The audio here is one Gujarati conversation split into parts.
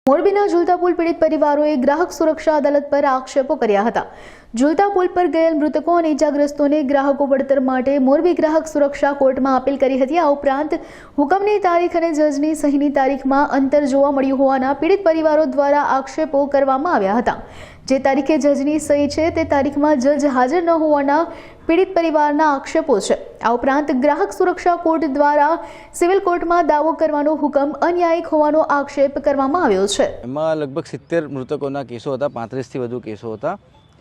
મોરબીના ઝૂલતા પુલ પીડિત પરિવારોએ ગ્રાહક સુરક્ષા અદાલત પર આક્ષેપો કર્યા હતા। ઝૂલતા પુલ પર ગયેલ મૃતકો અને ઇજાગ્રસ્તોને ગ્રાહકો વળતર માટે મોરબી ગ્રાહક સુરક્ષા કોર્ટમાં અપીલ કરી હતી। આ ઉપરાંત હુકમની તારીખ અને જજની સહીની તારીખમાં અંતર જોવા મળ્યું હોવાના પીડિત પરિવારો દ્વારા આક્ષેપો કરવામાં આવ્યા હતા। જે તારીખે જજની સહી છે તે તારીખમાં જજ હાજર ન હોવાના પીડિત પરિવારના આક્ષેપો છે। આ ઉપરાંત ગ્રાહક સુરક્ષા કોર્ટ દ્વારા સિવિલ કોર્ટમાં દાવો કરવાનો હુકમ અન્યાયિક હોવાનો આક્ષેપ કરવામાં આવ્યો છે। એમાં લગભગ 70 મૃતકોના કેસો હતા, 35થી વધુ કેસો હતા।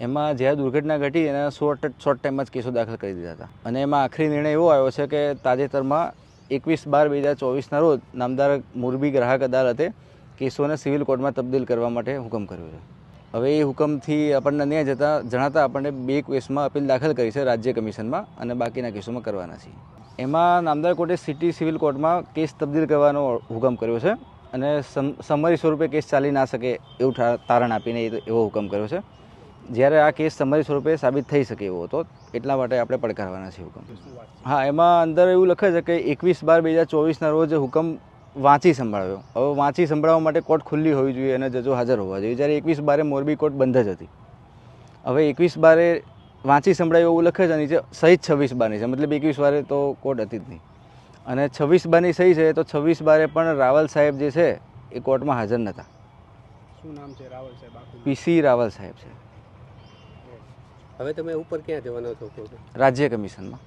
એમાં જ્યારે દુર્ઘટના ઘટી એના શોર્ટ ટાઈમમાં જ કેસો દાખલ કરી દીધા હતા અને એમાં આખરી નિર્ણય એવો આવ્યો છે કે તાજેતરમાં 21/12/2024ના રોજ નામદાર મોરબી ગ્રાહક અદાલતે કેસોને સિવિલ કોર્ટમાં તબદીલ કરવા માટે હુકમ કર્યો છે। હવે એ હુકમથી આપણને ન્યાય જણાતા આપણને 2 કેસમાં અપીલ દાખલ કરી છે રાજ્ય કમિશનમાં અને બાકીના કેસોમાં કરવાના છે। એમાં નામદાર કોર્ટે સિટી સિવિલ કોર્ટમાં કેસ તબદીલ કરવાનો હુકમ કર્યો છે અને સમરી સ્વરૂપે કેસ ચાલી ના શકે એવું તારણ આપીને એવો હુકમ કર્યો છે। જ્યારે આ કેસ સમરી સ્વરૂપે સાબિત થઈ શકે એવો હતો એટલા માટે આપણે પડકારવાના છે હુકમ। હા, એમાં અંદર એવું લખે છે કે 21/12/2024ના રોજ હુકમ વાંચી સંભળાવ્યો। હવે વાંચી સંભળાવવા માટે કોર્ટ ખુલ્લી હોવી જોઈએ અને જજો હાજર હોવા જોઈએ, જ્યારે 21/12 મોરબી કોર્ટ બંધ જ હતી। હવે 21/12 વાંચી સંભળાવ્યું એવું લખે છે, નીચે સહી 26/12ની છે, મતલબ 21/12 તો કોર્ટ હતી જ નહીં અને 26/12ની સહી છે તો 26/12 પણ રાવલ સાહેબ જે છે એ કોર્ટમાં હાજર નહોતા। શું નામ છે રાવલ સાહેબ? પીસી રાવલ સાહેબ છે। હવે તમે ઉપર ક્યાં જવાના છો? રાજ્ય કમિશનમાં।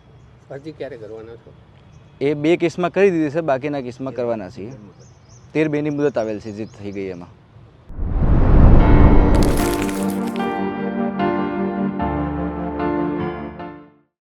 અરજી ક્યારે કરવાના છો? એ 2 કેસમાં કરી દીધી છે, બાકીના કેસમાં કરવાના છીએ। 13/2ની મુદત આવેલ છે જે થઈ ગઈ એમાં।